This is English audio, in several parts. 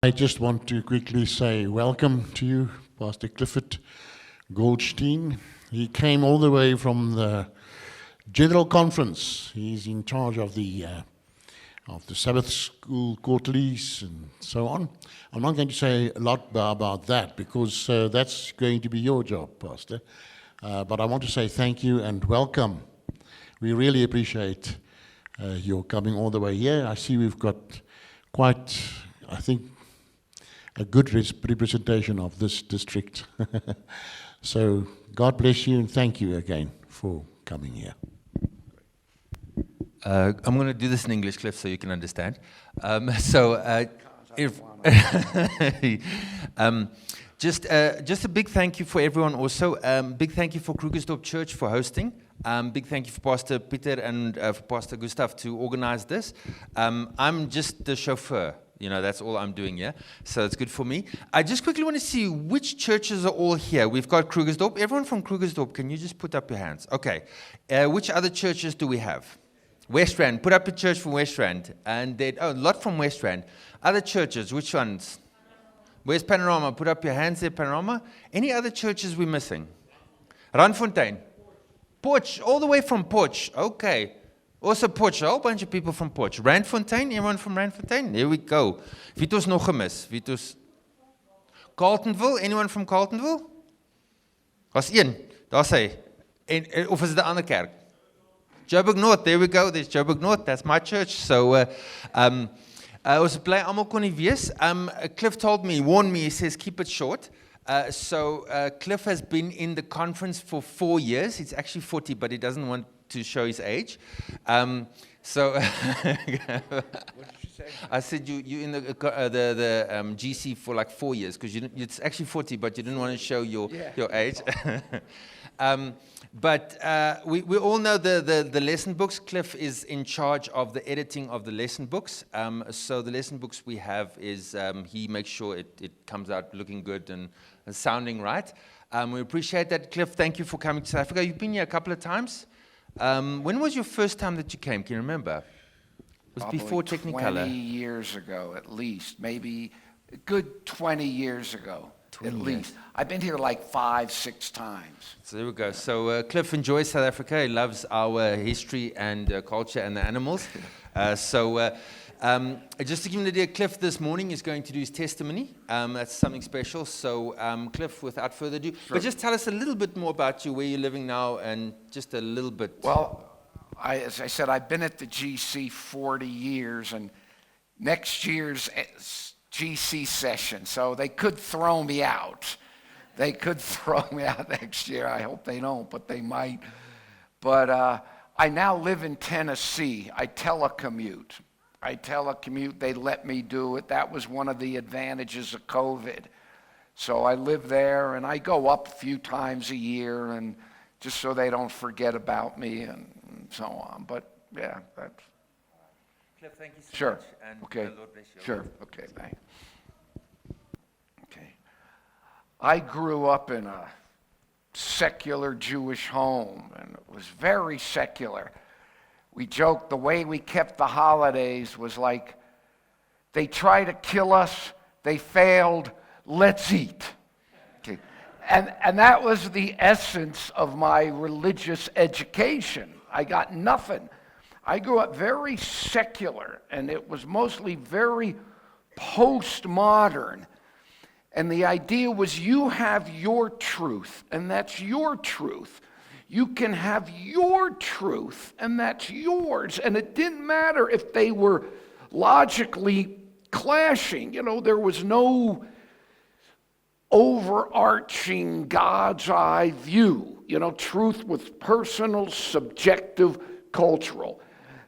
I just want to quickly say welcome to you, Pastor Clifford Goldstein. He came all the way from the General Conference. He's in charge of the Sabbath School quarterlies and so on. I'm not going to say a lot about that because that's going to be your job, Pastor. But I want to say thank you and welcome. We really appreciate your coming all the way here. I see we've got quite, I think, a good representation of this district. So God bless you and thank you again for coming here. I'm going to do this in English, Cliff, so you can understand. Just a big thank you for everyone also. Big thank you for Krugersdorp Church for hosting. Big thank you for Pastor Peter and for Pastor Gustav to organize this. I'm just the chauffeur. You know, that's all I'm doing here. So it's good for me. I just quickly want to see which churches are all here. We've got Krugersdorp. Everyone from Krugersdorp, can you just put up your hands? Okay. Which other churches do we have? West Rand. Put up a church from West Rand. And a lot from West Rand. Other churches, which ones? Where's Panorama? Put up your hands there, Panorama. Any other churches we're missing? Randfontein. Potch. All the way from Potch. Okay. Also Potch, a whole bunch of people from Potch. Randfontein, anyone from Randfontein? There we go. Wie het ons nog gemis? Wie het ons... Carltonville, anyone from Carltonville? Was een, daar sê. Of is het 'n ander kerk? Joburg North, there we go. There's Joburg North, that's my church. So, ons bly almal kon nie wees. Cliff told me, warned me, he says, keep it short. Cliff has been in the conference for 4 years. He's actually 40, but he doesn't want to show his age. What did you say? I said you in the GC for like 4 years because it's actually 40, but you didn't want to show your age. We all know the lesson books. Cliff is in charge of the editing of the lesson books. So the lesson books we have is he makes sure it comes out looking good and sounding right. We appreciate that, Cliff. Thank you for coming to South Africa. You've been here a couple of times. When was your first time that you came? Can you remember? It was Probably before Technicolor. 20 years ago, at least. Maybe a good 20 years ago, at least. I've been here like 5-6 times. So there we go. So Cliff enjoys South Africa. He loves our history and culture and the animals. Just to give you an idea, Cliff this morning is going to do his testimony. That's something special. So, Cliff, without further ado, but just tell us a little bit more about you, where you're living now, and just a little bit. Well, as I said, I've been at the GC 40 years, and next year's GC session, so they could throw me out. They could throw me out next year. I hope they don't, but they might. But I now live in Tennessee. I telecommute. They let me do it. That was one of the advantages of COVID. So I live there, and I go up a few times a year, and just so they don't forget about me and so on. But, yeah, that's... Cliff, thank you so sure. much. And okay. The Lord bless you. Sure. Okay, thanks. Okay. I grew up in a secular Jewish home, and it was very secular. We joked the way we kept the holidays was like, they try to kill us, they failed, let's eat. Okay. And that was the essence of my religious education. I got nothing. I grew up very secular, and it was mostly very postmodern. And the idea was you have your truth, and that's your truth. You can have your truth, and that's yours. And it didn't matter if they were logically clashing. You know, there was no overarching God's eye view. You know, truth was personal, subjective, cultural.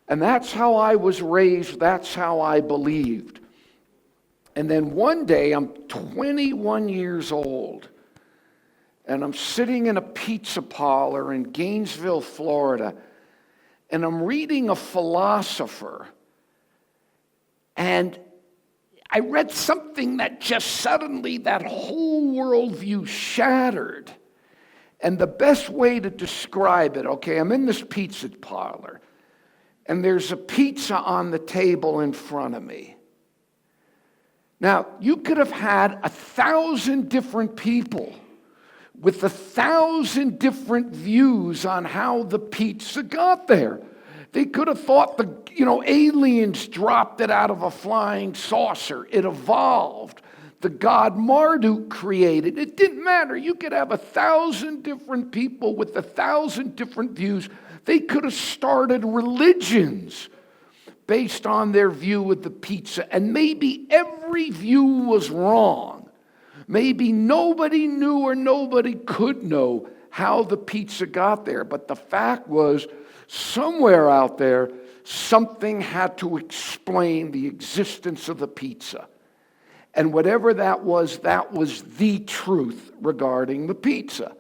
And that's how I was raised. That's how I believed. And then one day, I'm 21 years old. And I'm sitting in a pizza parlor in Gainesville, Florida, and I'm reading a philosopher. And I read something that just suddenly, that whole worldview shattered. And the best way to describe it, okay, I'm in this pizza parlor, and there's a pizza on the table in front of me. Now, you could have had 1,000 different people with 1,000 different views on how the pizza got there. They could have thought aliens dropped it out of a flying saucer. It evolved. The god Marduk created. It didn't matter. You could have 1,000 different people with 1,000 different views. They could have started religions based on their view of the pizza. And maybe every view was wrong. Maybe nobody knew or nobody could know how the pizza got there. But the fact was, somewhere out there, something had to explain the existence of the pizza. And whatever that was the truth regarding the pizza.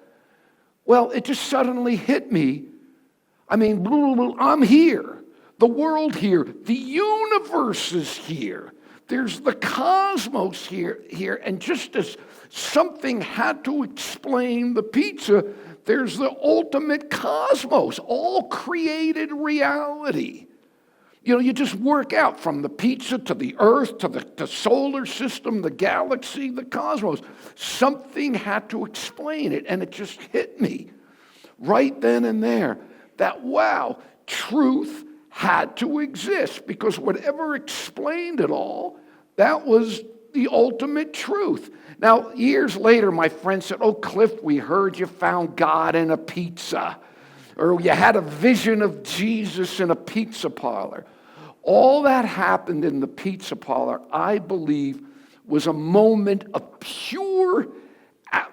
Well, it just suddenly hit me. I mean, I'm here. The world here. The universe is here. There's the cosmos here. And just as something had to explain the pizza, there's the ultimate cosmos, all created reality. You just work out from the pizza to the earth to the solar system, the galaxy, the cosmos. Something had to explain it, and it just hit me right then and there that, wow, truth had to exist, because whatever explained it all, that was the ultimate truth. Now, years later, my friend said, "Oh, Cliff, we heard you found God in a pizza, or you had a vision of Jesus in a pizza parlor." All that happened in the pizza parlor, I believe, was a moment of pure,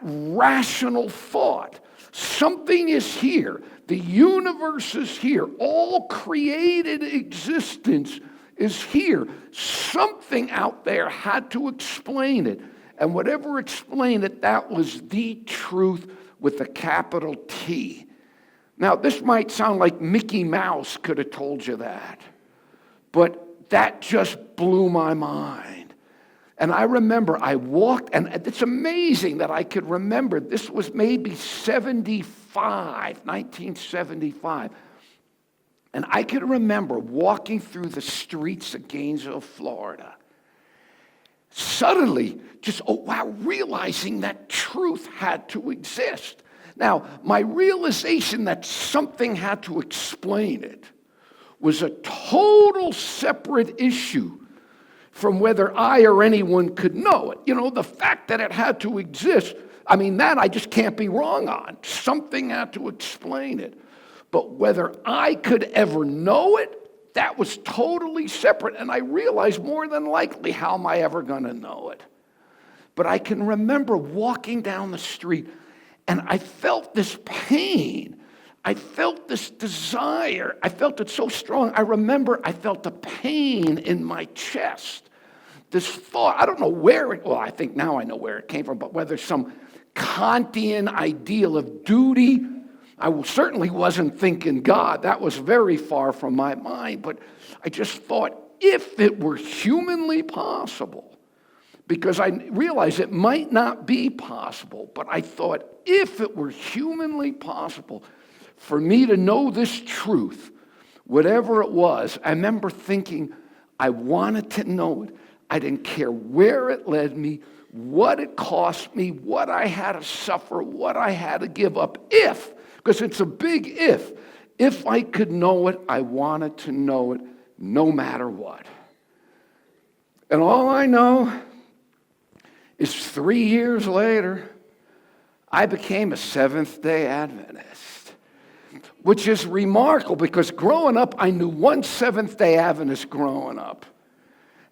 rational thought. Something is here. The universe is here. All created existence is here. Something out there had to explain it. And whatever explained it, that was the truth with a capital T. Now, this might sound like Mickey Mouse could have told you that. But that just blew my mind. And I remember I walked, and it's amazing that I could remember. This was maybe 1975. And I could remember walking through the streets of Gainesville, Florida. Suddenly, realizing that truth had to exist. Now, my realization that something had to explain it was a total separate issue from whether I or anyone could know it. The fact that it had to exist, that I just can't be wrong on. Something had to explain it. But whether I could ever know it, that was totally separate. And I realized more than likely, how am I ever going to know it? But I can remember walking down the street, and I felt this pain. I felt this desire. I felt it so strong. I remember I felt a pain in my chest. This thought, I don't know where I think now I know where it came from, but whether some Kantian ideal of duty. I certainly wasn't thinking God. That was very far from my mind. But I just thought, if it were humanly possible, because I realized it might not be possible, but I thought, if it were humanly possible for me to know this truth, whatever it was, I remember thinking, I wanted to know it. I didn't care where it led me, what it cost me, what I had to suffer, what I had to give up, because it's a big if. If I could know it, I wanted to know it no matter what. And all I know is 3 years later, I became a Seventh-day Adventist, which is remarkable because growing up, I knew one Seventh-day Adventist growing up.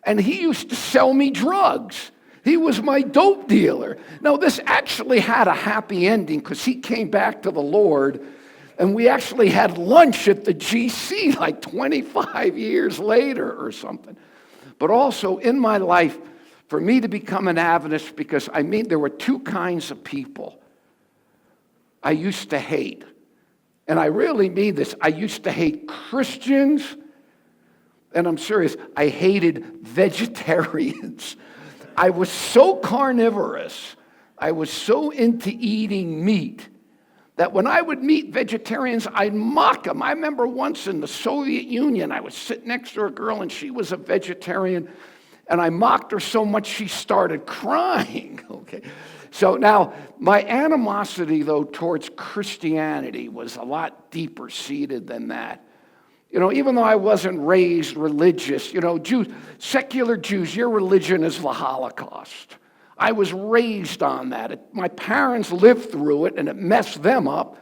And he used to sell me drugs. He was my dope dealer. Now, this actually had a happy ending because he came back to the Lord, and we actually had lunch at the GC like 25 years later or something. But also in my life, for me to become an Adventist, because there were two kinds of people I used to hate. And I really mean this. I used to hate Christians, and I'm serious, I hated vegetarians. I was so carnivorous, I was so into eating meat, that when I would meet vegetarians, I'd mock them. I remember once in the Soviet Union, I was sitting next to a girl, and she was a vegetarian, And I mocked her so much she started crying. Okay. So now, my animosity, though, towards Christianity was a lot deeper seated than that. You know, even though I wasn't raised religious, you know, secular Jews, your religion is the Holocaust. I was raised on that. My parents lived through it, and it messed them up.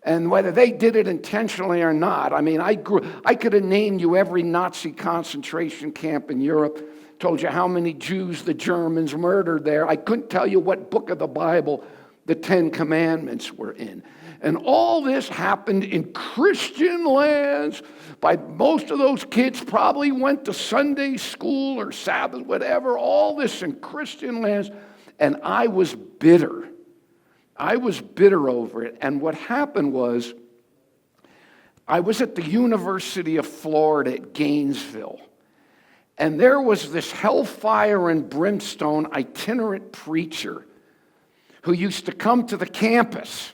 And whether they did it intentionally or not, I mean, I could have named you every Nazi concentration camp in Europe, told you how many Jews the Germans murdered there. I couldn't tell you what book of the Bible the 10 Commandments were in. And all this happened in Christian lands. Most of those kids probably went to Sunday school or Sabbath, whatever, all this in Christian lands. And I was bitter. I was bitter over it. And what happened was, I was at the University of Florida at Gainesville. And there was this hellfire and brimstone itinerant preacher who used to come to the campus.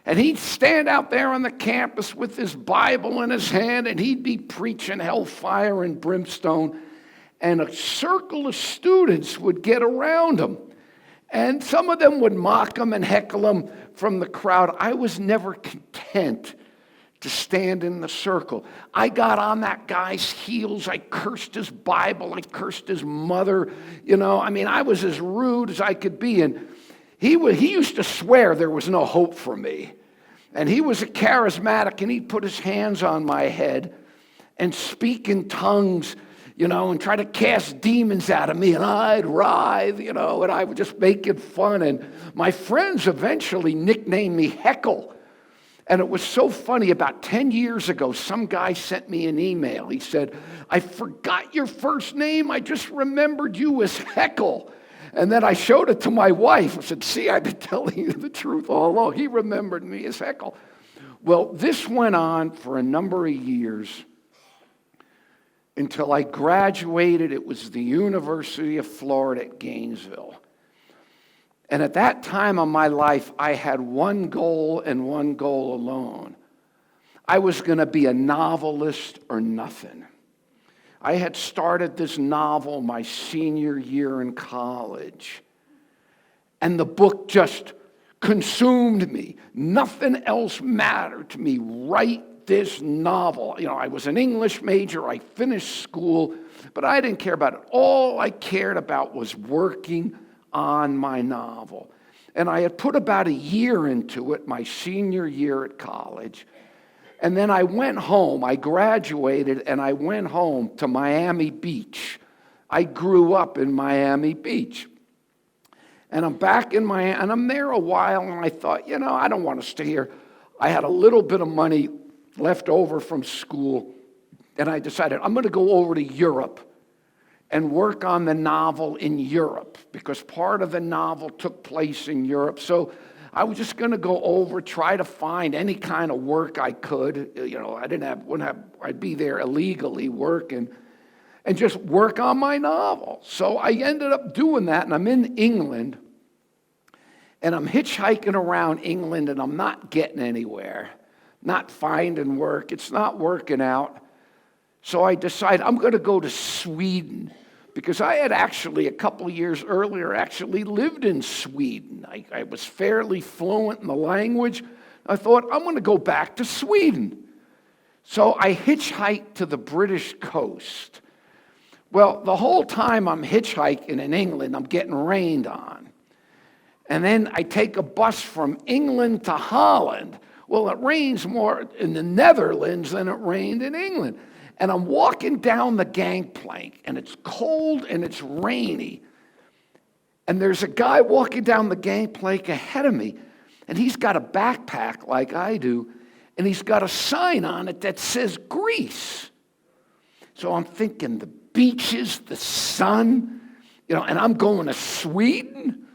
And he'd stand out there on the campus with his Bible in his hand, and he'd be preaching hellfire and brimstone. And a circle of students would get around him. And some of them would mock him and heckle him from the crowd. I was never content to stand in the circle. I got on that guy's heels. I cursed his Bible. I cursed his mother. You know, I mean, I was as rude as I could be. And he used to swear there was no hope for me. And he was a charismatic, and he'd put his hands on my head and speak in tongues, you know, and try to cast demons out of me, and I'd writhe, you know, and I would just make it fun. And my friends eventually nicknamed me Heckle. And it was so funny, about 10 years ago, some guy sent me an email. He said, I forgot your first name, I just remembered you as Heckle. And then I showed it to my wife. I said, see, I've been telling you the truth all along. He remembered me as Heckle. Well, this went on for a number of years until I graduated. It was the University of Florida at Gainesville. And at that time of my life, I had one goal and one goal alone. I was going to be a novelist or nothing. I had started this novel my senior year in college, and the book just consumed me. Nothing else mattered to me. Write this novel. You know, I was an English major. I finished school, but I didn't care about it. All I cared about was working on my novel. And I had put about a year into it, my senior year at college. And then I went home. I graduated, and I went home to Miami Beach. I grew up in Miami Beach. And I'm back in Miami, and I'm there a while, and I thought, you know, I don't want to stay here. I had a little bit of money left over from school, and I decided I'm going to go over to Europe and work on the novel in Europe, because part of the novel took place in Europe. So I was just going to go over, try to find any kind of work I could. You know, I'd be there illegally working, and just work on my novel. So I ended up doing that, and I'm in England, and I'm hitchhiking around England, and I'm not getting anywhere, not finding work. It's not working out. So I decided I'm going to go to Sweden, because I had actually, a couple of years earlier, actually lived in Sweden. I was fairly fluent in the language. I thought, I'm going to go back to Sweden. So I hitchhiked to the British coast. Well, the whole time I'm hitchhiking in England, I'm getting rained on. And then I take a bus from England to Holland. Well, it rains more in the Netherlands than it rained in England. And I'm walking down the gangplank, and it's cold and it's rainy. And there's a guy walking down the gangplank ahead of me, and he's got a backpack like I do, and he's got a sign on it that says Greece. So I'm thinking the beaches, the sun, you know, and I'm going to Sweden.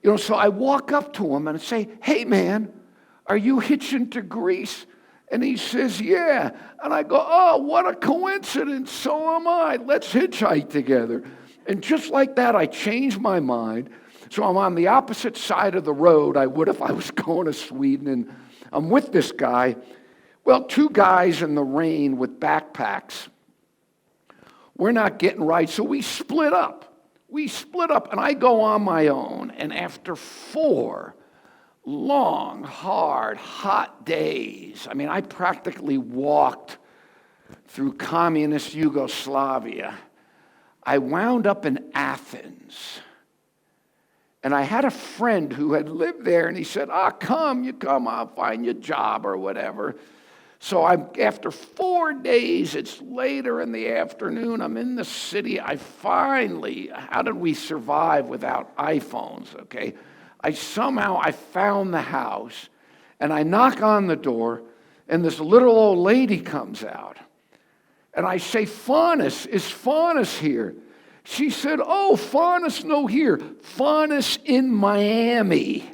You know, so I walk up to him and I say, hey man, are you hitching to Greece? And he says, yeah. And I go, oh, what a coincidence. So am I. Let's hitchhike together. And just like that, I changed my mind. So I'm on the opposite side of the road I would if I was going to Sweden. And I'm with this guy. Well, two guys in the rain with backpacks. We're not getting right, so we split up. And I go on my own, and after 4 long, hard, hot days, I mean, I practically walked through communist Yugoslavia. I wound up in Athens. And I had a friend who had lived there, and he said, you come, I'll find you a job or whatever. So after 4 days, it's later in the afternoon, I'm in the city. How did we survive without iPhones, okay? I found the house, and I knock on the door, and this little old lady comes out. And I say, Faunus, is Faunus here? She said, oh, Faunus no here. Faunus in Miami.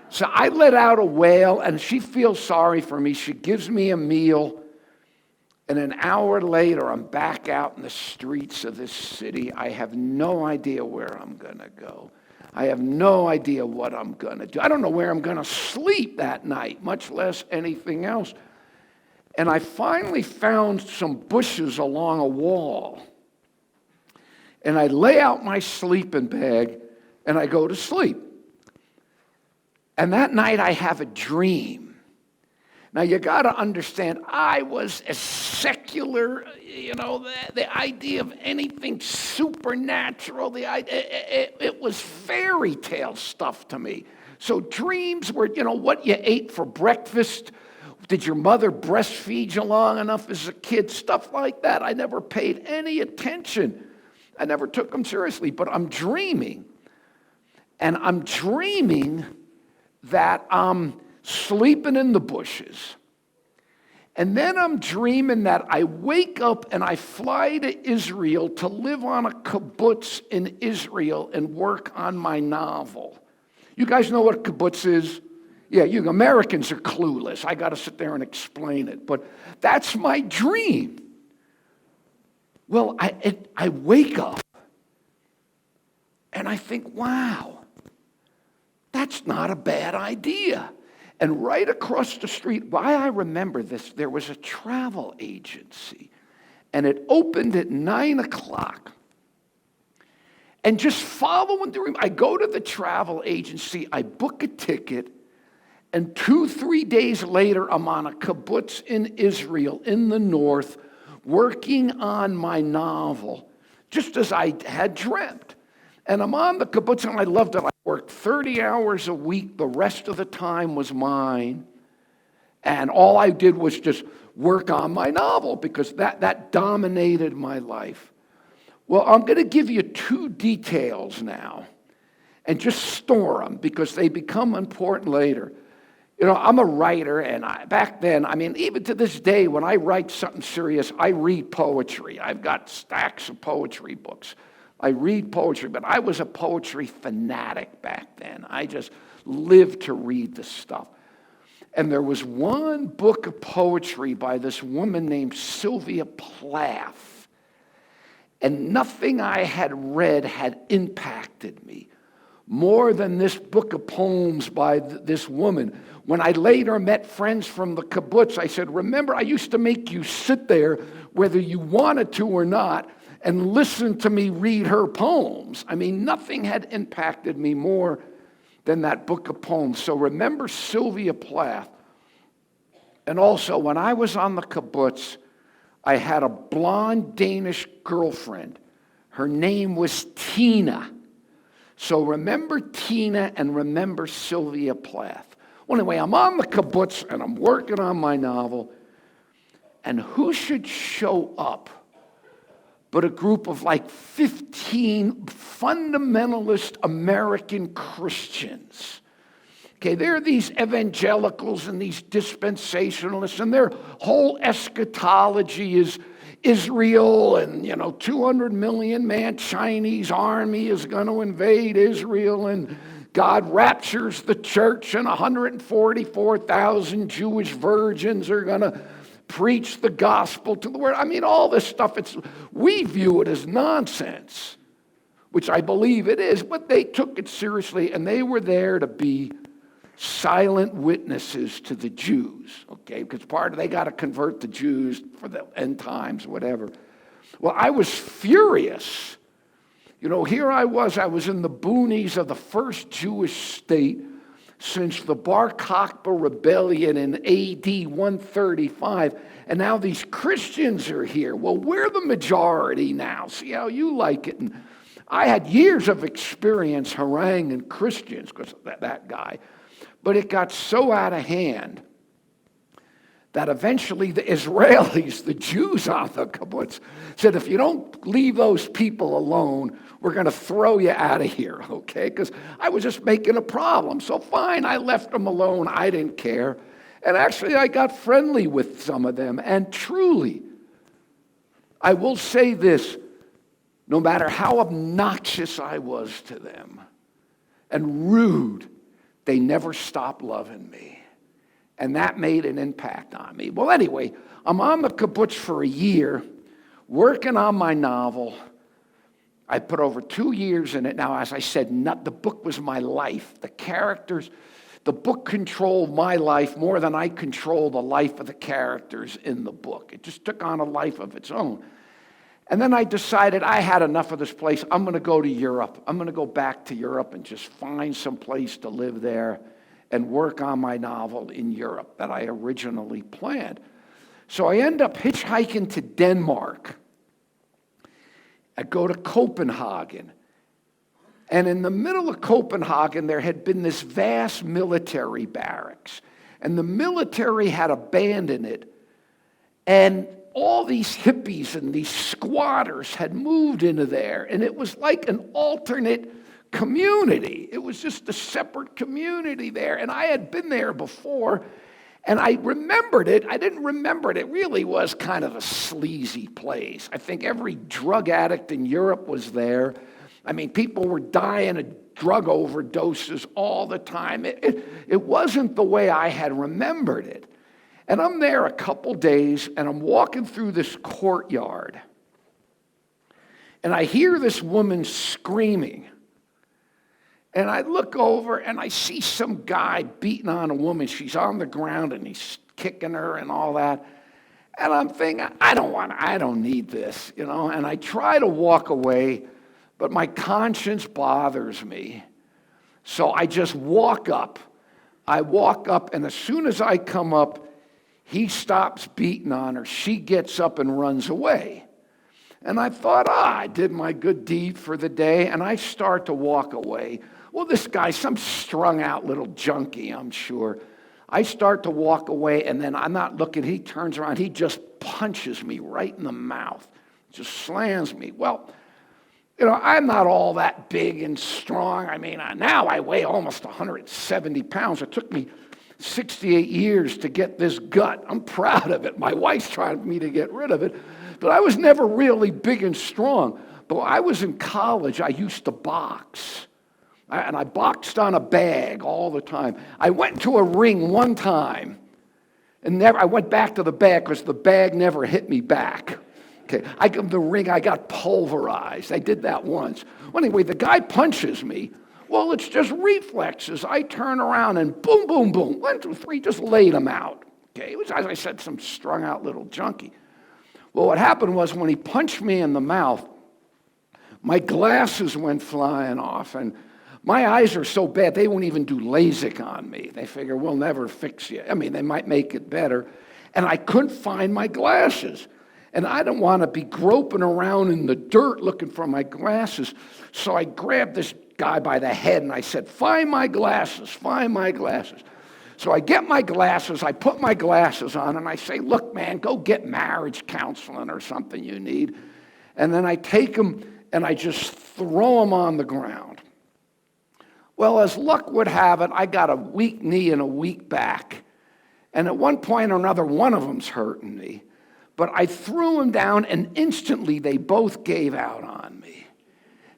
So I let out a wail, and she feels sorry for me. She gives me a meal. And an hour later, I'm back out in the streets of this city. I have no idea where I'm going to go. I have no idea what I'm going to do. I don't know where I'm going to sleep that night, much less anything else. And I finally found some bushes along a wall. And I lay out my sleeping bag, and I go to sleep. And that night I have a dream. Now you got to understand, I was a secular, the idea of anything supernatural, it was fairy tale stuff to me. So dreams were, what you ate for breakfast. Did your mother breastfeed you long enough as a kid? Stuff like that. I never paid any attention. I never took them seriously, but I'm dreaming. And I'm dreaming that I'm sleeping in the bushes. And then I'm dreaming that I wake up and I fly to Israel to live on a kibbutz in Israel and work on my novel. You guys know what a kibbutz is? Yeah, you Americans are clueless. I got to sit there and explain it. But that's my dream. Well, I wake up and I think, wow, that's not a bad idea. And right across the street, why I remember this, there was a travel agency, and it opened at 9 o'clock. And just following the, I go to the travel agency, I book a ticket, and 2-3 days later, I'm on a kibbutz in Israel, in the north, working on my novel, just as I had dreamt. And I'm on the kibbutz, and I loved it. I worked 30 hours a week. The rest of the time was mine. And all I did was just work on my novel, because that dominated my life. Well, I'm going to give you 2 details now, and just store them, because they become important later. I'm a writer, and back then, even to this day, when I write something serious, I read poetry. I've got stacks of poetry books. I read poetry, but I was a poetry fanatic back then. I just lived to read the stuff. And there was one book of poetry by this woman named Sylvia Plath, and nothing I had read had impacted me more than this book of poems by this woman. When I later met friends from the kibbutz, I said, remember, I used to make you sit there, whether you wanted to or not, and listen to me read her poems. Nothing had impacted me more than that book of poems. So remember Sylvia Plath. And also, when I was on the kibbutz, I had a blonde Danish girlfriend. Her name was Tina. So remember Tina and remember Sylvia Plath. Well, anyway, I'm on the kibbutz and I'm working on my novel. And who should show up but a group of 15 fundamentalist American Christians? Okay, they're these evangelicals and these dispensationalists, and their whole eschatology is Israel, and 200 million man Chinese army is going to invade Israel, and God raptures the church, and 144,000 Jewish virgins are going to preach the gospel to the world. All this stuff, we view it as nonsense, which I believe it is, but they took it seriously, and they were there to be silent witnesses to the Jews, okay? Because they got to convert the Jews for the end times, whatever. Well, I was furious. You know, here I was in the boonies of the first Jewish state since the Bar Kokhba rebellion in AD 135, and now these Christians are here. Well, we're the majority now. See how you like it. And I had years of experience haranguing Christians because of that guy, but it got so out of hand that eventually the Israelis, the Jews on the kibbutz, said, if you don't leave those people alone, we're going to throw you out of here, okay? Because I was just making a problem. So fine, I left them alone. I didn't care. And actually, I got friendly with some of them. And truly, I will say this, no matter how obnoxious I was to them and rude, they never stopped loving me. And that made an impact on me. Well, anyway, I'm on the kibbutz for a year, working on my novel. I put over 2 years in it. Now, as I said, the book was my life. The characters, the book controlled my life more than I controlled the life of the characters in the book. It just took on a life of its own. And then I decided I had enough of this place. I'm going to go to Europe. I'm going to go back to Europe and just find some place to live there and work on my novel in Europe that I originally planned. So I end up hitchhiking to Denmark. I go to Copenhagen. And in the middle of Copenhagen, there had been this vast military barracks. And the military had abandoned it. And all these hippies and these squatters had moved into there. And it was like an alternate community. It was just a separate community there. And I had been there before, and I remembered it. I didn't remember it. It really was kind of a sleazy place. I think every drug addict in Europe was there. I mean, people were dying of drug overdoses all the time. It wasn't the way I had remembered it. And I'm there a couple days, and I'm walking through this courtyard. And I hear this woman screaming. And I look over and I see some guy beating on a woman. She's on the ground and he's kicking her and all that. And I'm thinking, I don't need this, you know. And I try to walk away, but my conscience bothers me. So I just walk up. I walk up, and as soon as I come up, he stops beating on her. She gets up and runs away. And I thought, I did my good deed for the day, and I start to walk away. Well, this guy, some strung-out little junkie, I'm sure. I start to walk away, and then I'm not looking. He turns around. He just punches me right in the mouth, just slams me. Well, you know, I'm not all that big and strong. I mean, now I weigh almost 170 pounds. It took me 68 years to get this gut. I'm proud of it. My wife's trying me to get rid of it. But I was never really big and strong. But when I was in college, I used to box. And I boxed on a bag all the time. I went to a ring one time, and I went back to the bag because the bag never hit me back. Okay, I come to the ring, I got pulverized. I did that once. Well, anyway, the guy punches me. Well, it's just reflexes. I turn around and boom, boom, boom. 1, 2, 3, just laid him out. Okay, it was, as I said, some strung-out little junkie. Well, what happened was when he punched me in the mouth, my glasses went flying off, and my eyes are so bad, they won't even do LASIK on me. They figure, we'll never fix you. I mean, they might make it better. And I couldn't find my glasses. And I didn't want to be groping around in the dirt looking for my glasses. So I grabbed this guy by the head and I said, find my glasses, find my glasses. So I get my glasses, I put my glasses on, and I say, look, man, go get marriage counseling or something you need. And then I take them and I just throw them on the ground. Well, as luck would have it, I got a weak knee and a weak back. And at one point or another, one of them's hurting me. But I threw them down, and instantly they both gave out on me.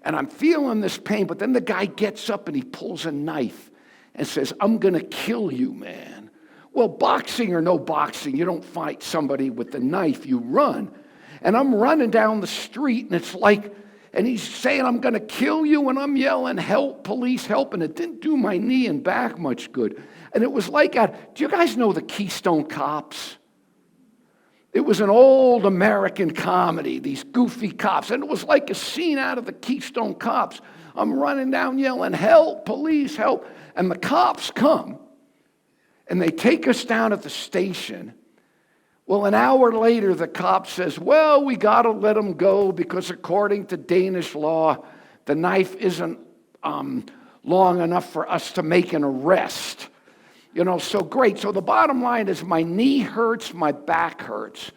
And I'm feeling this pain, but then the guy gets up and he pulls a knife and says, I'm going to kill you, man. Well, boxing or no boxing, you don't fight somebody with the knife, you run. And I'm running down the street, and it's like, and he's saying, I'm going to kill you, and I'm yelling, help, police, help, and it didn't do my knee and back much good. And it was like, do you guys know the Keystone Cops? It was an old American comedy, these goofy cops, and it was like a scene out of the Keystone Cops. I'm running down yelling, help, police, help. And the cops come, and they take us down at the station. Well, an hour later, the cop says, well, we got to let him go because according to Danish law, the knife isn't long enough for us to make an arrest. You know, so great. So the bottom line is my knee hurts, my back hurts.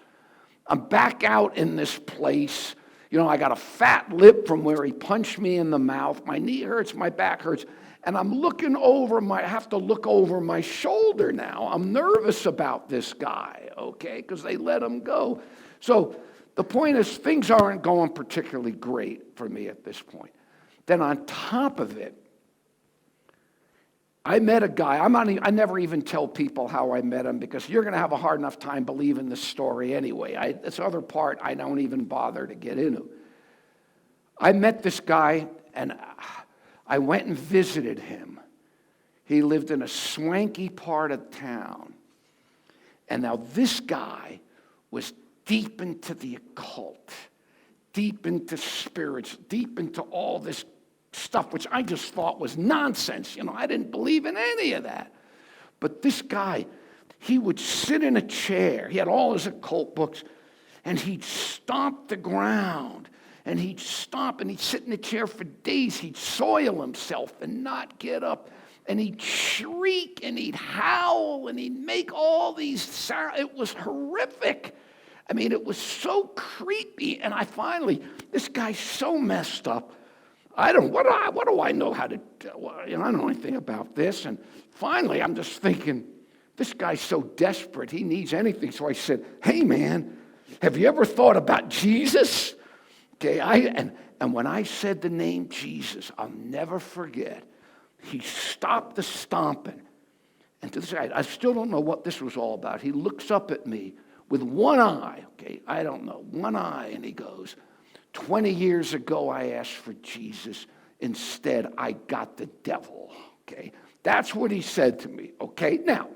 I'm back out in this place. You know, I got a fat lip from where he punched me in the mouth. My knee hurts, my back hurts. And I'm looking over I have to look over my shoulder now. I'm nervous about this guy, okay, because they let him go. So the point is things aren't going particularly great for me at this point. Then on top of it, I met a guy. I never even tell people how I met him because you're going to have a hard enough time believing this story anyway. This other part I don't even bother to get into. I met this guy, and I went and visited him. He lived in a swanky part of town. And now this guy was deep into the occult, deep into spirits, deep into all this stuff, which I just thought was nonsense. You know, I didn't believe in any of that. But this guy, he would sit in a chair. He had all his occult books, and he'd stomp the ground. And he'd stomp, and he'd sit in the chair for days. He'd soil himself and not get up. And he'd shriek, and he'd howl, and he'd make all these sounds. It was horrific. I mean, it was so creepy. And this guy's so messed up. What do I know how to do? I don't know anything about this. And finally, I'm just thinking, this guy's so desperate, he needs anything. So I said, hey, man, have you ever thought about Jesus? Okay, and when I said the name Jesus, I'll never forget, he stopped the stomping. And to this day, I still don't know what this was all about. He looks up at me with one eye, okay, I don't know, one eye, and he goes, 20 years ago, I asked for Jesus. Instead, I got the devil, okay? That's what he said to me, okay? Now,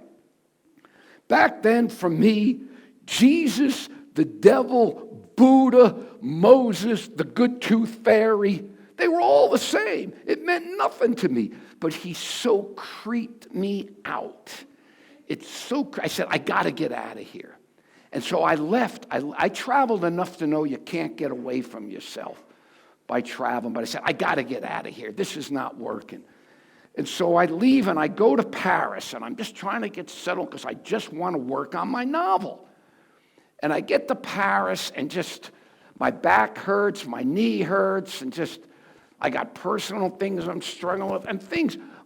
back then, for me, Jesus, the devil, Buddha, Moses, the good tooth fairy, they were all the same. It meant nothing to me. But he so creeped me out. I said, I got to get out of here. And so I left. I traveled enough to know you can't get away from yourself by traveling. But I said, I got to get out of here. This is not working. And so I leave and I go to Paris. And I'm just trying to get settled because I just want to work on my novel. And I get to Paris and just my back hurts, my knee hurts, and just I got personal things I'm struggling with. And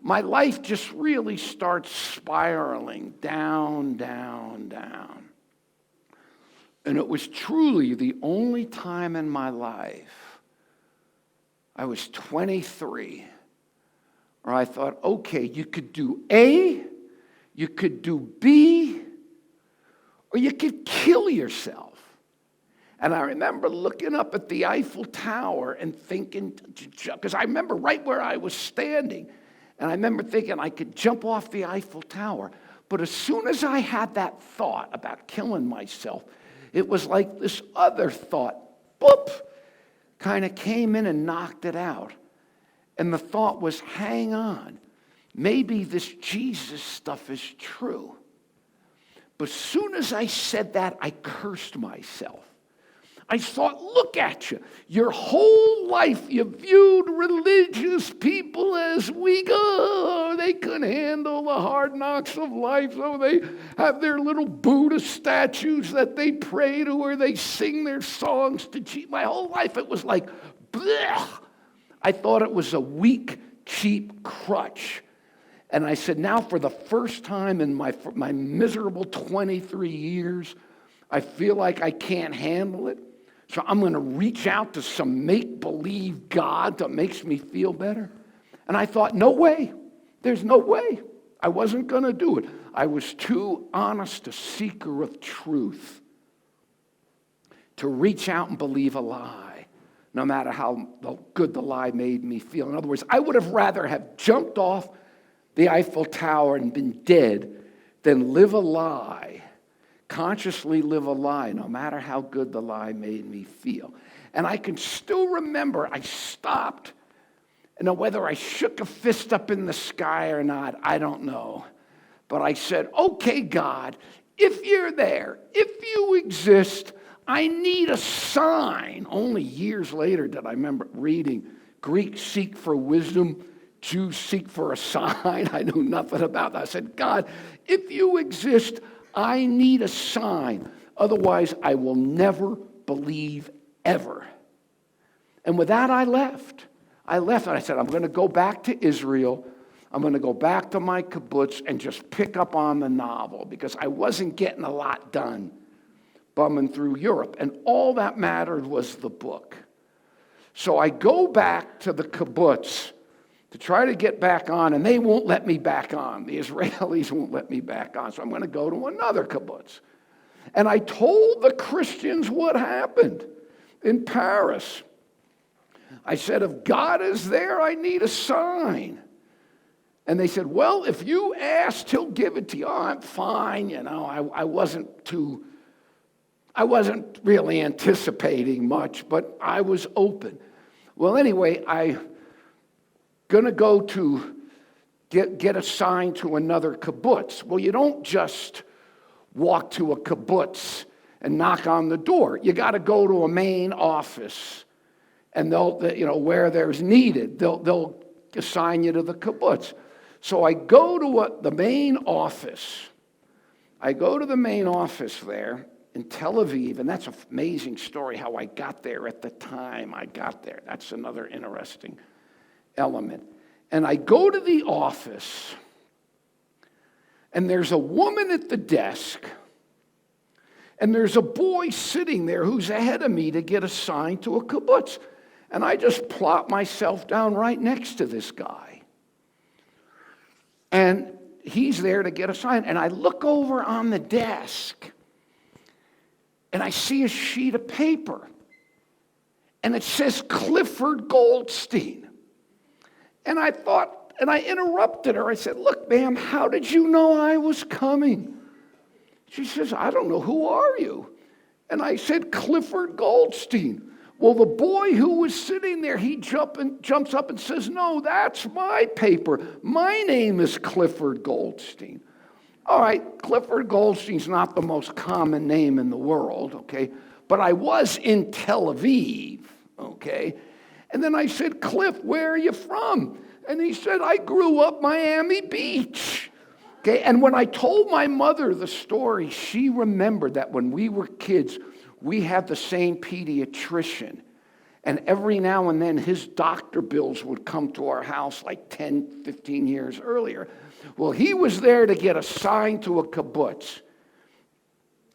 my life just really starts spiraling down, down, down. And it was truly the only time in my life, I was 23, where I thought, okay, you could do A, you could do B, or you could kill yourself. And I remember looking up at the Eiffel Tower and thinking, because I remember right where I was standing, and I remember thinking I could jump off the Eiffel Tower. But as soon as I had that thought about killing myself, it was like this other thought, boop, kind of came in and knocked it out. And the thought was, hang on, maybe this Jesus stuff is true. But as soon as I said that, I cursed myself. I thought, look at you. Your whole life you viewed religious people as weak. Oh, they couldn't handle the hard knocks of life. So they have their little Buddha statues that they pray to or they sing their songs to Jesus. My whole life it was like, bleh. I thought it was a weak, cheap crutch. And I said, now for the first time in my miserable 23 years, I feel like I can't handle it. So I'm going to reach out to some make-believe God that makes me feel better. And I thought, no way. There's no way. I wasn't going to do it. I was too honest a seeker of truth to reach out and believe a lie, no matter how good the lie made me feel. In other words, I would have rather have jumped off the Eiffel Tower and been dead than live a lie consciously live a lie, no matter how good the lie made me feel. And I can still remember I stopped. And whether I shook a fist up in the sky or not, I don't know. But I said, okay, God, if you're there, if you exist, I need a sign. Only years later did I remember reading, Greeks seek for wisdom, Jews seek for a sign. I knew nothing about that. I said, God, if you exist, I need a sign. Otherwise, I will never believe ever. And with that, I left. And I said, I'm going to go back to Israel. I'm going to go back to my kibbutz and just pick up on the novel because I wasn't getting a lot done bumming through Europe. And all that mattered was the book. So I go back to the kibbutz to try to get back on, and they won't let me back on. The Israelis won't let me back on. So I'm going to go to another kibbutz. And I told the Christians what happened in Paris. I said, if God is there, I need a sign. And they said, well, if you asked, he'll give it to you. Oh, I'm fine, I wasn't really anticipating much, but I was open. Well, anyway, I going to go to get assigned to another kibbutz. Well, you don't just walk to a kibbutz and knock on the door. You got to go to a main office, and they'll where there's needed, they'll assign you to the kibbutz. So I go to the main office. I go to the main office there in Tel Aviv, and that's an amazing story how I got there at the time I got there. That's another interesting element. And I go to the office, and there's a woman at the desk, and there's a boy sitting there who's ahead of me to get assigned to a kibbutz. And I just plop myself down right next to this guy. And he's there to get assigned. And I look over on the desk, and I see a sheet of paper. And it says Clifford Goldstein. And I thought, and I interrupted her. I said, look, ma'am, how did you know I was coming? She says, I don't know. Who are you? And I said, Clifford Goldstein. Well, the boy who was sitting there, he jumps up and says, no, that's my paper. My name is Clifford Goldstein. All right, Clifford Goldstein's not the most common name in the world, okay? But I was in Tel Aviv, okay? And then I said, Cliff, where are you from? And he said, I grew up Miami Beach. Okay, and when I told my mother the story, she remembered that when we were kids, we had the same pediatrician. And every now and then, his doctor bills would come to our house like 10, 15 years earlier. Well, he was there to get assigned to a kibbutz.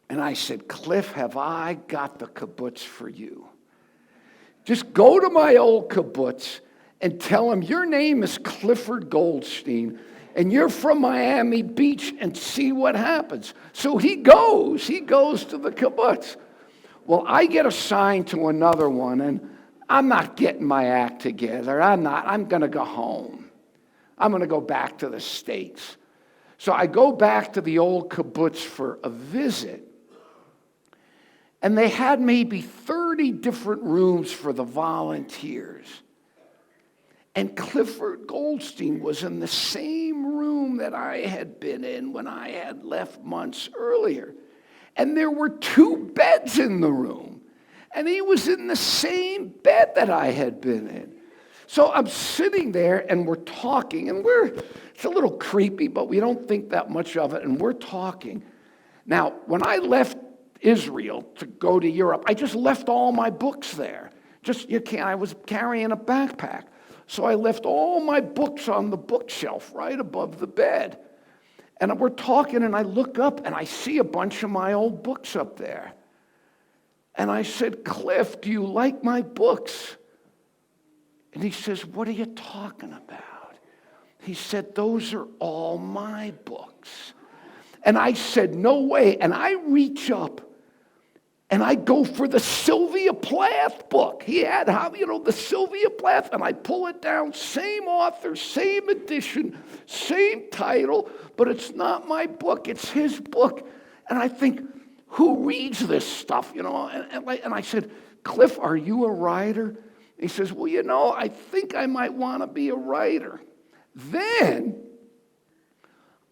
And I said, Cliff, have I got the kibbutz for you? Just go to my old kibbutz and tell him your name is Clifford Goldstein and you're from Miami Beach and see what happens. So he goes to the kibbutz. Well, I get assigned to another one, and I'm not getting my act together. I'm going to go home. I'm going to go back to the States. So I go back to the old kibbutz for a visit. And they had maybe 30 different rooms for the volunteers. And Clifford Goldstein was in the same room that I had been in when I had left months earlier. And there were 2 beds in the room. And he was in the same bed that I had been in. So I'm sitting there and we're talking. And it's a little creepy, but we don't think that much of it. And we're talking. Now, when I left Israel to go to Europe, I just left all my books there. I was carrying a backpack. So I left all my books on the bookshelf right above the bed. And we're talking, and I look up, and I see a bunch of my old books up there. And I said, Cliff, do you like my books? And he says, what are you talking about? He said, those are all my books. And I said, no way. And I reach up, and I go for the Sylvia Plath book. He had, the Sylvia Plath, and I pull it down, same author, same edition, same title, but it's not my book, it's his book. And I think, who reads this stuff, you know? And I said, Cliff, are you a writer? He says, well, you know, I think I might want to be a writer. Then,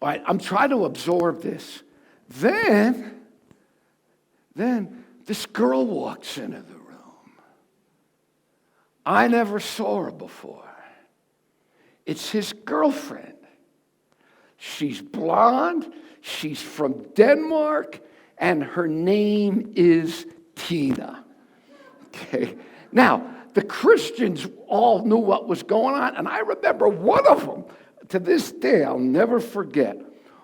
all right, I'm trying to absorb this. Then this girl walks into the room. I never saw her before. It's his girlfriend. She's blonde, she's from Denmark, and her name is Tina. Okay. Now, the Christians all knew what was going on, and I remember one of them, to this day, I'll never forget.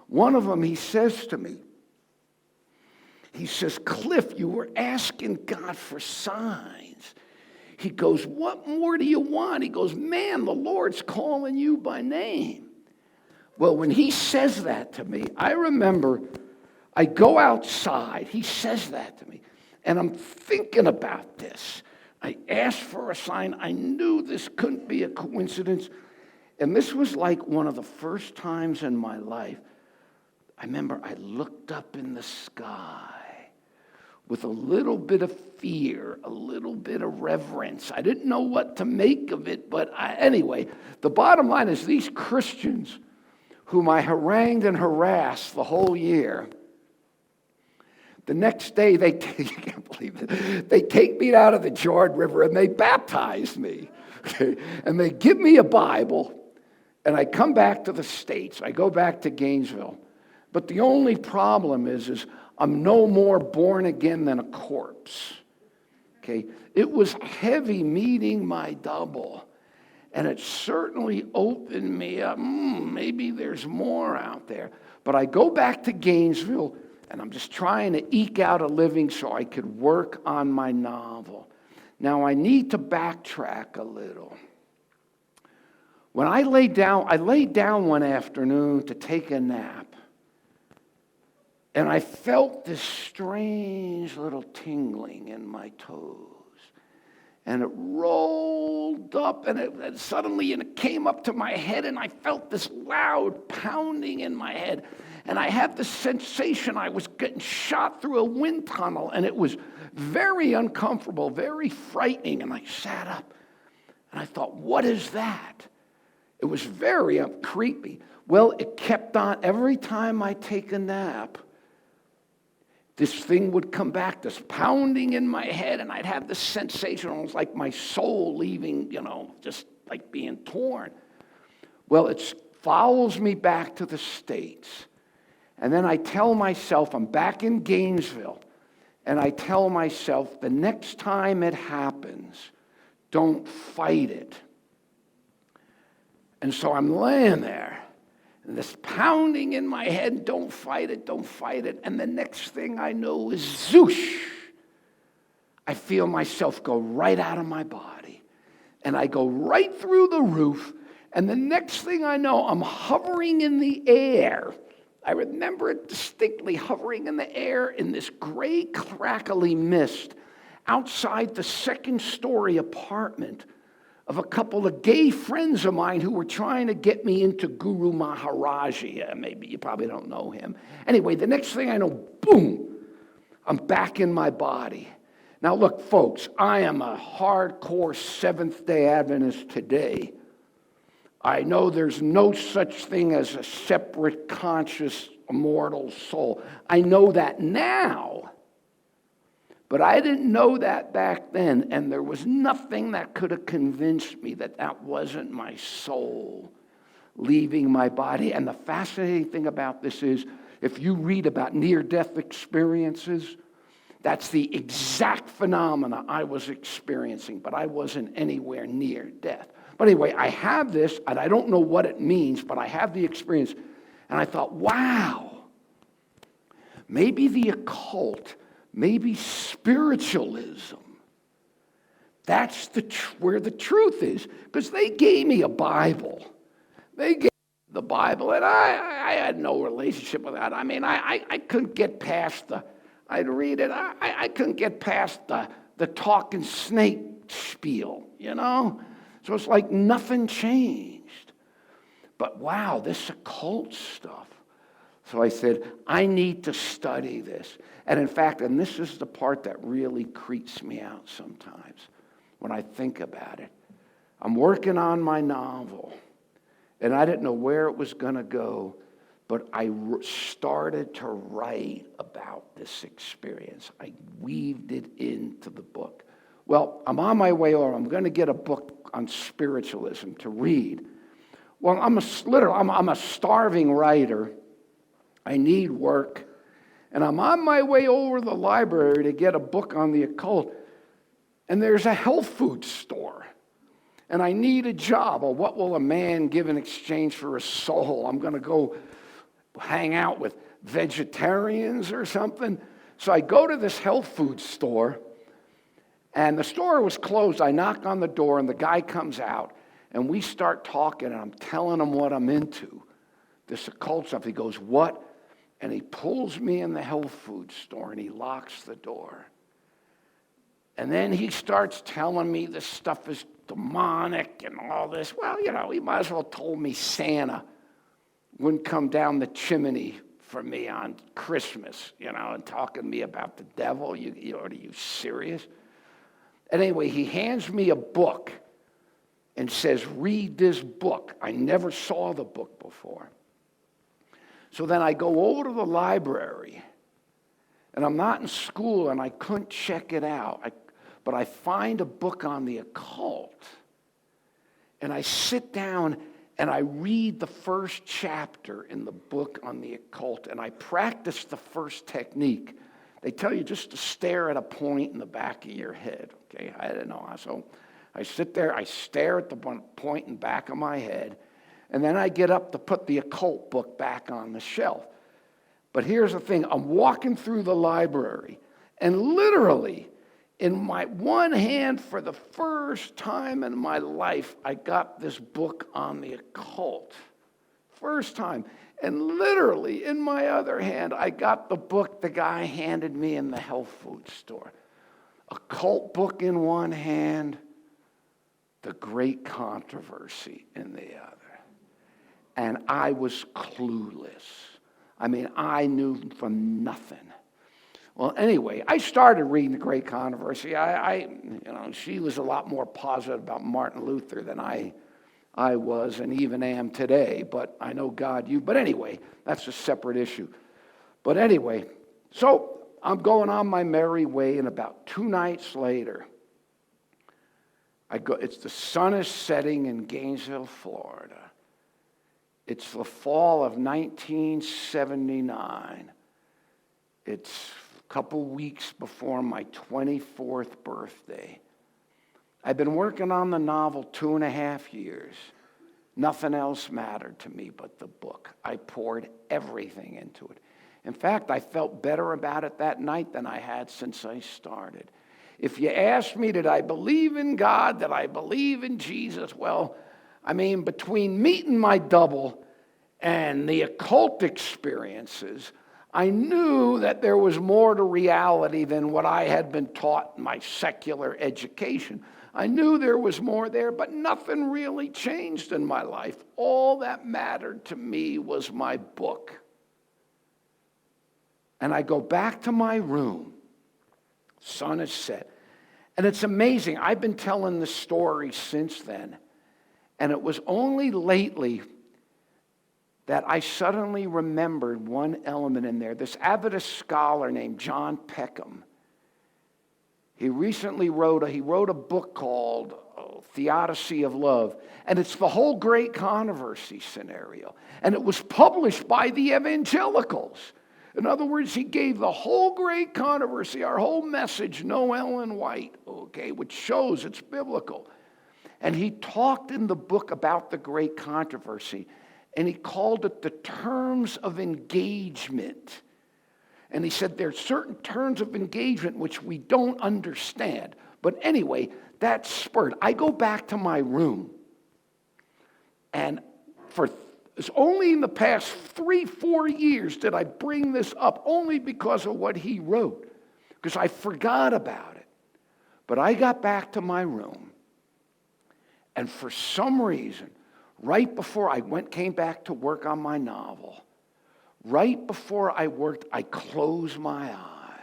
One of them, he says to me, he says, Cliff, you were asking God for signs. He goes, what more do you want? He goes, man, the Lord's calling you by name. Well, when he says that to me, I remember I go outside. He says that to me, and I'm thinking about this. I asked for a sign. I knew this couldn't be a coincidence. And this was like one of the first times in my life. I remember I looked up in the sky with a little bit of fear, a little bit of reverence. I didn't know what to make of it, but anyway, the bottom line is these Christians whom I harangued and harassed the whole year, the next day, you can't believe it, they take me out of the Jordan River and they baptize me. Okay? And they give me a Bible, and I come back to the States. I go back to Gainesville. But the only problem is I'm no more born again than a corpse. Okay? It was heavy meeting my double. And it certainly opened me up. Maybe there's more out there. But I go back to Gainesville, and I'm just trying to eke out a living so I could work on my novel. Now, I need to backtrack a little. When I laid down one afternoon to take a nap, and I felt this strange little tingling in my toes. And it rolled up, and it suddenly it came up to my head, and I felt this loud pounding in my head. And I had the sensation I was getting shot through a wind tunnel, and it was very uncomfortable, very frightening. And I sat up, and I thought, what is that? It was very creepy. Well, it kept on. Every time I take a nap, this thing would come back, this pounding in my head, and I'd have this sensation almost like my soul leaving, just like being torn. Well, it follows me back to the States. And then I tell myself, I'm back in Gainesville, and I tell myself, the next time it happens, don't fight it. And so I'm laying there. And this pounding in my head, don't fight it, don't fight it. And the next thing I know is zoosh. I feel myself go right out of my body. And I go right through the roof. And the next thing I know, I'm hovering in the air. I remember it distinctly, hovering in the air in this gray, crackly mist outside the second-story apartment of a couple of gay friends of mine who were trying to get me into Guru Maharaji. Maybe you probably don't know him. Anyway, the next thing I know, boom, I'm back in my body. Now look, folks, I am a hardcore Seventh-day Adventist today. I know there's no such thing as a separate, conscious, immortal soul. I know that now. But I didn't know that back then, and there was nothing that could have convinced me that that wasn't my soul leaving my body. And the fascinating thing about this is, if you read about near-death experiences, that's the exact phenomena I was experiencing, but I wasn't anywhere near death. But anyway, I have this, and I don't know what it means, but I have the experience, and I thought, wow, maybe the occult, maybe spiritualism, that's where the truth is. Because they gave me a Bible. They gave me the Bible, and I had no relationship with that. I mean, I couldn't get past I'd read it, I couldn't get past the talking snake spiel, So it's like nothing changed. But wow, this occult stuff, So I said, I need to study this. And in fact, and this is the part that really creeps me out sometimes when I think about it. I'm working on my novel, and I didn't know where it was going to go, but I started to write about this experience. I weaved it into the book. Well, I'm on my way over. I'm going to get a book on spiritualism to read. Well, I'm a starving writer. I need work. And I'm on my way over to the library to get a book on the occult. And there's a health food store. And I need a job. Well, what will a man give in exchange for a soul? I'm going to go hang out with vegetarians or something. So I go to this health food store. And the store was closed. I knock on the door, and the guy comes out. And we start talking, and I'm telling him what I'm into. This occult stuff. He goes, what? And he pulls me in the health food store, and he locks the door. And then he starts telling me this stuff is demonic and all this. Well, he might as well have told me Santa wouldn't come down the chimney for me on Christmas, and talking to me about the devil. Are you serious? And anyway, he hands me a book and says, read this book. I never saw the book before. So then I go over to the library, and I'm not in school, and I couldn't check it out. But I find a book on the occult, and I sit down, and I read the first chapter in the book on the occult, and I practice the first technique. They tell you just to stare at a point in the back of your head. Okay, I didn't know. So I sit there, I stare at the point in the back of my head, and then I get up to put the occult book back on the shelf. But here's the thing. I'm walking through the library, and literally, in my one hand, for the first time in my life, I got this book on the occult. First time. And literally, in my other hand, I got the book the guy handed me in the health food store. Occult book in one hand, the great controversy in the other. And I was clueless. I knew from nothing. Well, anyway, I started reading the Great Controversy. She was a lot more positive about Martin Luther than I was and even am today, but I know God used. But anyway, that's a separate issue. But anyway, so I'm going on my merry way, and about 2 nights later, the sun is setting in Gainesville, Florida. It's the fall of 1979. It's a couple weeks before my 24th birthday. I've been working on the novel 2.5 years. Nothing else mattered to me but the book. I poured everything into it. In fact, I felt better about it that night than I had since I started. If you ask me, did I believe in God? Did I believe in Jesus? Well, between meeting my double and the occult experiences, I knew that there was more to reality than what I had been taught in my secular education. I knew there was more there, but nothing really changed in my life. All that mattered to me was my book. And I go back to my room. Sun is set. And it's amazing. I've been telling this story since then. And it was only lately that I suddenly remembered one element in there. This Adventist scholar named John Peckham, he recently wrote a book called Theodicy of Love, and it's the whole Great Controversy scenario. And it was published by the evangelicals. In other words, he gave the whole Great Controversy, our whole message, no Ellen White, okay, which shows it's biblical. And he talked in the book about the Great Controversy, and he called it the terms of engagement. And he said there's certain terms of engagement which we don't understand. But anyway, that spurred. I go back to my room, and it's only in the past 3-4 years did I bring this up, only because of what he wrote, because I forgot about it. But I got back to my room, and for some reason, right before I came back to work on my novel, right before I worked, I closed my eyes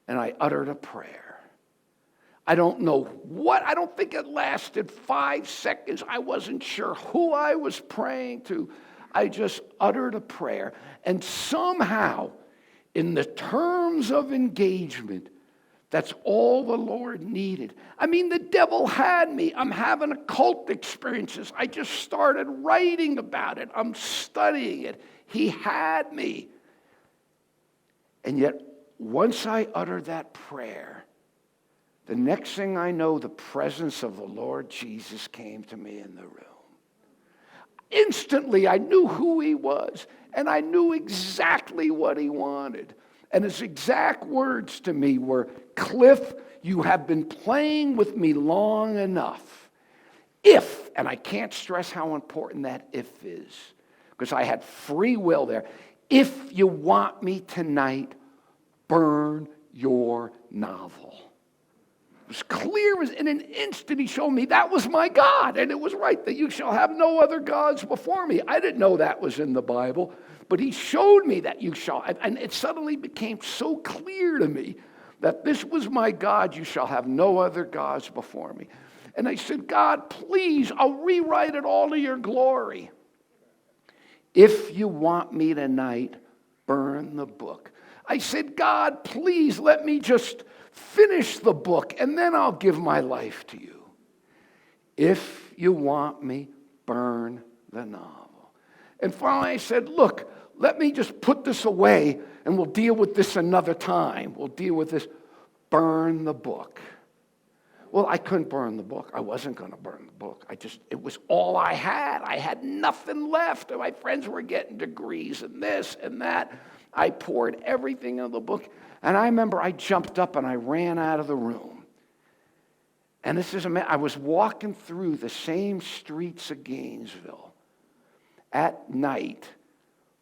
and I uttered a prayer. I don't know what, I don't think it lasted 5 seconds. I wasn't sure who I was praying to. I just uttered a prayer. And somehow, in the terms of engagement, that's all the Lord needed. I mean, the devil had me. I'm having occult experiences. I just started writing about it. I'm studying it. He had me. And yet, once I uttered that prayer, the next thing I know, the presence of the Lord Jesus came to me in the room. Instantly, I knew who he was, and I knew exactly what he wanted. And his exact words to me were, Cliff, you have been playing with me long enough. If, and I can't stress how important that if is, because I had free will there. If you want me tonight, burn your novel. It was clear as in an instant he showed me that was my God. And it was right, that you shall have no other gods before me. I didn't know that was in the Bible. But he showed me that you shall, and it suddenly became so clear to me that this was my God, you shall have no other gods before me. And I said, God, please, I'll rewrite it all to your glory. If you want me tonight, burn the book. I said, God, please let me just finish the book and then I'll give my life to you. If you want me, burn the novel. And finally I said, look, let me just put this away and we'll deal with this another time. We'll deal with this. Burn the book. Well, I couldn't burn the book. I wasn't going to burn the book. It was all I had. I had nothing left. And my friends were getting degrees and this and that. I poured everything in the book. And I remember I jumped up and I ran out of the room. And this is I was walking through the same streets of Gainesville at night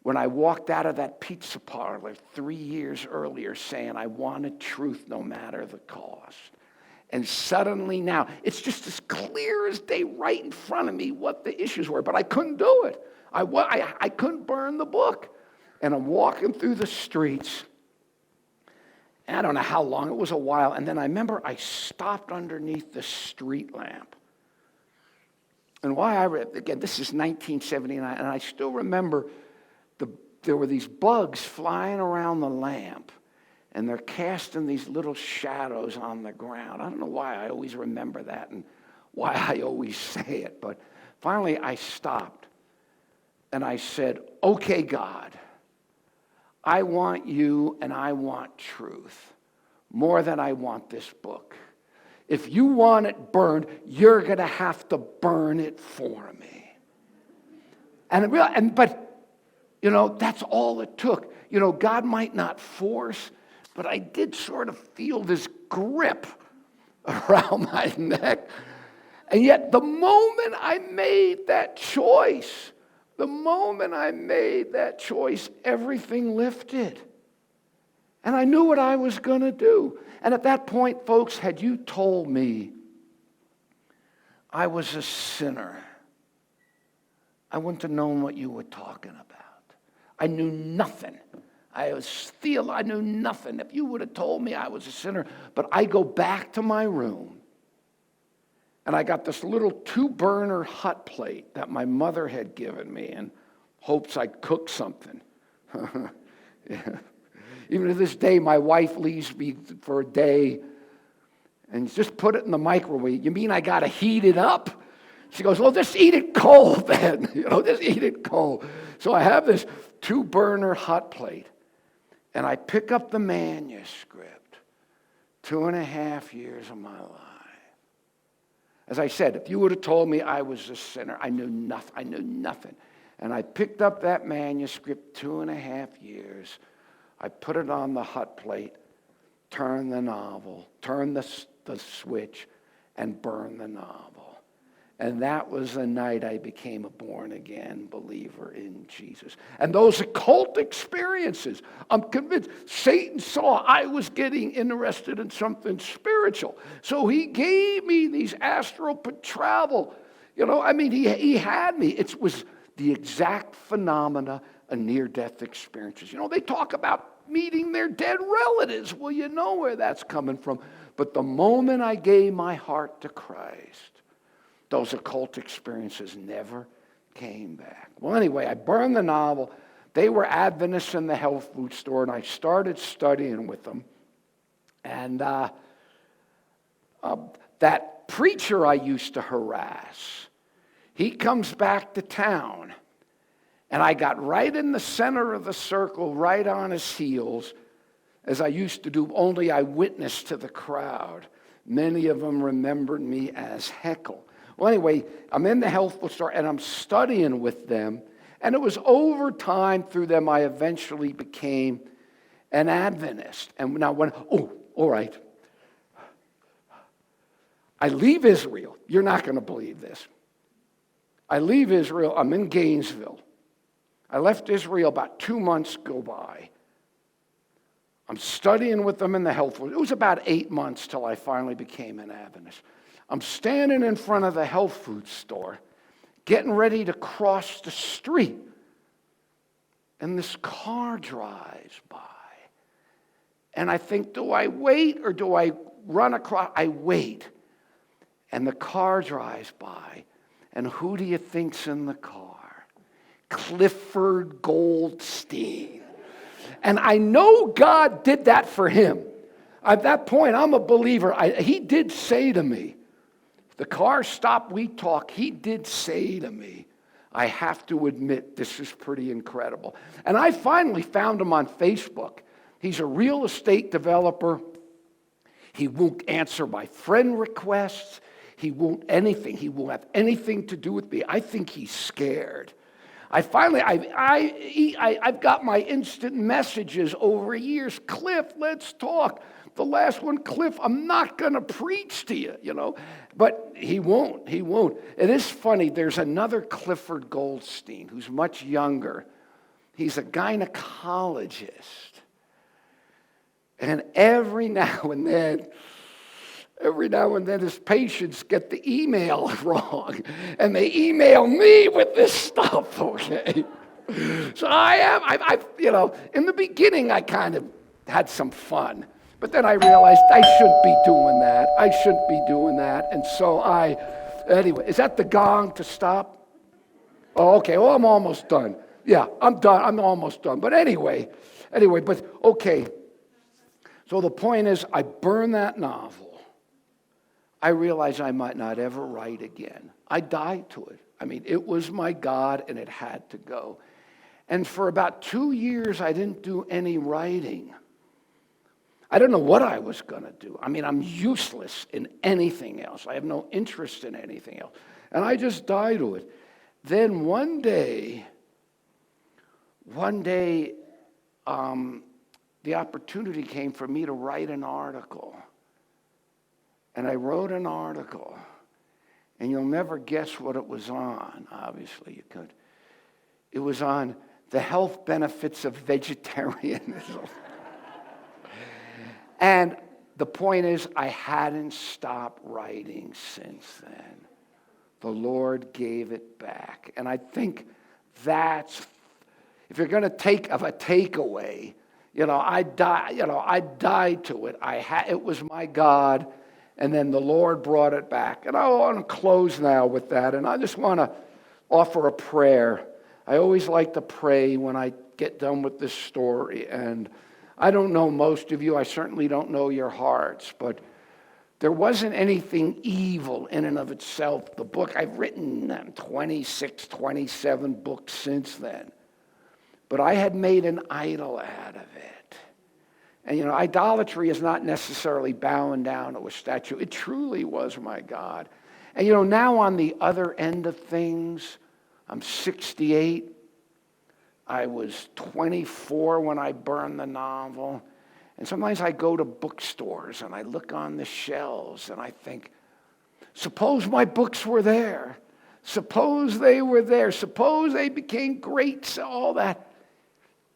when I walked out of that pizza parlor 3 years earlier saying I wanted truth no matter the cost. And suddenly now, it's just as clear as day right in front of me what the issues were, but I couldn't do it. I couldn't burn the book. And I'm walking through the streets. And I don't know how long, it was a while. And then I remember I stopped underneath the street lamp. And again, this is 1979, and I still remember there were these bugs flying around the lamp, and they're casting these little shadows on the ground. I don't know why I always remember that and why I always say it, but finally I stopped, and I said, okay, God, I want you and I want truth more than I want this book. If you want it burned, you're going to have to burn it for me. But that's all it took. God might not force, but I did sort of feel this grip around my neck. And yet the moment I made that choice, everything lifted. And I knew what I was going to do. And at that point, folks, had you told me I was a sinner, I wouldn't have known what you were talking about. I knew nothing. I knew nothing. If you would have told me I was a sinner, but I go back to my room, and I got this little 2-burner hot plate that my mother had given me in hopes I'd cook something. Yeah. Even to this day, my wife leaves me for a day and just put it in the microwave. You mean I got to heat it up? She goes, well, just eat it cold then. Just eat it cold. So I have this 2-burner hot plate, and I pick up the manuscript, 2.5 years of my life. As I said, if you would have told me I was a sinner, I knew nothing. And I picked up that manuscript, 2.5 years. I put it on the hot plate, turned the novel, turned the switch, and burned the novel. And that was the night I became a born-again believer in Jesus. And those occult experiences, I'm convinced Satan saw I was getting interested in something spiritual. So he gave me these astral travel. He had me. It was the exact phenomena near-death experiences. You know, they talk about meeting their dead relatives. Well, you know where that's coming from. But the moment I gave my heart to Christ, those occult experiences never came back. Well, anyway, I burned the novel. They were Adventists in the health food store, and I started studying with them. And that preacher I used to harass, he comes back to town. And I got right in the center of the circle, right on his heels, as I used to do, only I witnessed to the crowd. Many of them remembered me as Heckle. Well, anyway, I'm in the health food store, and I'm studying with them. And it was over time through them I eventually became an Adventist. And now all right. I leave Israel. You're not going to believe this. I leave Israel. I'm in Gainesville. I left Israel about 2 months go by. I'm studying with them in the health food. It was about 8 months till I finally became an Adventist. I'm standing in front of the health food store, getting ready to cross the street. And this car drives by. And I think, do I wait or do I run across? I wait. And the car drives by. And who do you think's in the car? Clifford Goldstein. And I know God did that for him. At that point, I'm a believer. He did say to me, the car stopped, we talked. He did say to me, I have to admit, this is pretty incredible. And I finally found him on Facebook. He's a real estate developer. He won't answer my friend requests. He won't anything. He won't have anything to do with me. I think he's scared. I've got my instant messages over years. Cliff, let's talk. The last one, Cliff, I'm not going to preach to you, you know. But he won't. It is funny. There's another Clifford Goldstein who's much younger. He's a gynecologist. And every now and then, his patients get the email wrong, and they email me with this stuff, okay? So in the beginning, I kind of had some fun, but then I realized I shouldn't be doing that. And so anyway, is that the gong to stop? Oh, okay, well, I'm almost done. Yeah, I'm done, I'm almost done. But anyway, okay. So the point is, I burned that novel. I realized I might not ever write again. I died to it. I mean, it was my God, and it had to go. And for about 2 years, I didn't do any writing. I don't know what I was going to do. I mean, I'm useless in anything else. I have no interest in anything else. And I just died to it. Then one day, the opportunity came for me to write an article. And I wrote an article, and you'll never guess what it was on. Obviously, you could. It was on the health benefits of vegetarianism. And the point is, I hadn't stopped writing since then. The Lord gave it back. And I think that's, if you're going to take of a takeaway, I died to it. It was my God. And then the Lord brought it back. And I want to close now with that. And I just want to offer a prayer. I always like to pray when I get done with this story. And I don't know most of you. I certainly don't know your hearts. But there wasn't anything evil in and of itself. The book, I've written 26, 27 books since then. But I had made an idol out of it. And, idolatry is not necessarily bowing down to a statue. It truly was my God. And, now on the other end of things, I'm 68. I was 24 when I burned the novel. And sometimes I go to bookstores and I look on the shelves and I think, suppose my books were there. Suppose they were there. Suppose they became great, all that.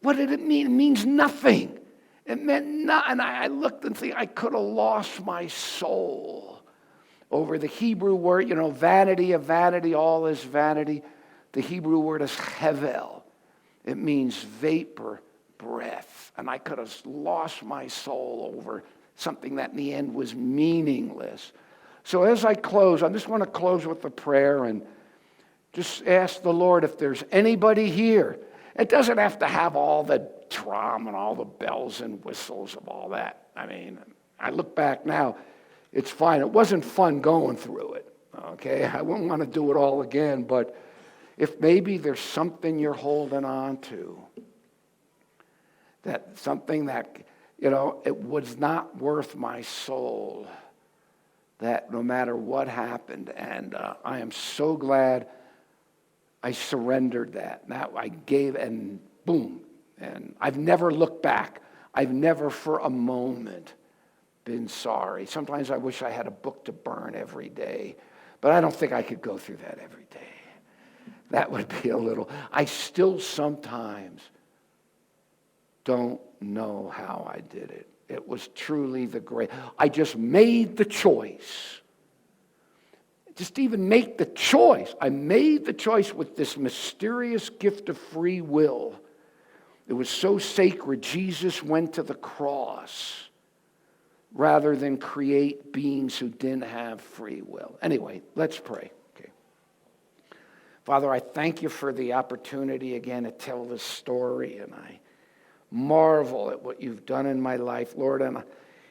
What did it mean? It means nothing. It meant nothing. And I looked and think I could have lost my soul over the Hebrew word, vanity of vanity, all is vanity. The Hebrew word is hevel. It means vapor, breath. And I could have lost my soul over something that in the end was meaningless. So as I close, I just want to close with a prayer and just ask the Lord if there's anybody here. It doesn't have to have all the drama and all the bells and whistles of all that. I mean, I look back now, it's fine. It wasn't fun going through it, okay? I wouldn't want to do it all again, but if maybe there's something you're holding on to, that something that, it was not worth my soul, that no matter what happened, and I am so glad I surrendered that. Now I gave, and boom. And I've never looked back. I've never for a moment been sorry. Sometimes I wish I had a book to burn every day, but I don't think I could go through that every day. That would be a little. I still sometimes don't know how I did it. It was truly the great. I just made the choice. Just even make the choice. I made the choice with this mysterious gift of free will. It was so sacred. Jesus went to the cross rather than create beings who didn't have free will. Anyway, let's pray. Okay. Father, I thank you for the opportunity again to tell this story, and I marvel at what you've done in my life, Lord. And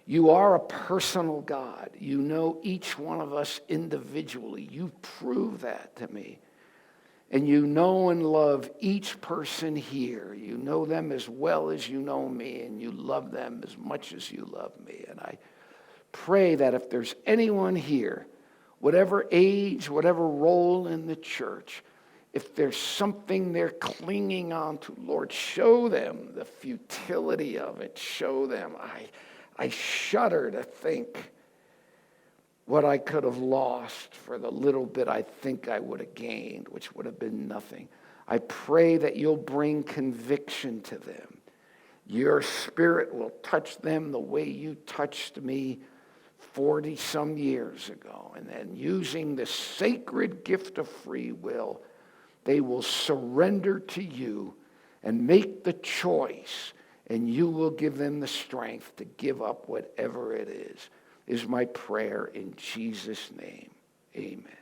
you are a personal God. You know each one of us individually. You prove that to me. And you know and love each person here. You know them as well as you know me, and you love them as much as you love me. And I pray that if there's anyone here, whatever age, whatever role in the church, if there's something they're clinging on to, Lord, show them the futility of it. Show them. I shudder to think what I could have lost for the little bit I think I would have gained, which would have been nothing. I pray that you'll bring conviction to them. Your Spirit will touch them the way you touched me 40-some years ago. And then using the sacred gift of free will, they will surrender to you and make the choice, and you will give them the strength to give up whatever it is my prayer in Jesus' name. Amen.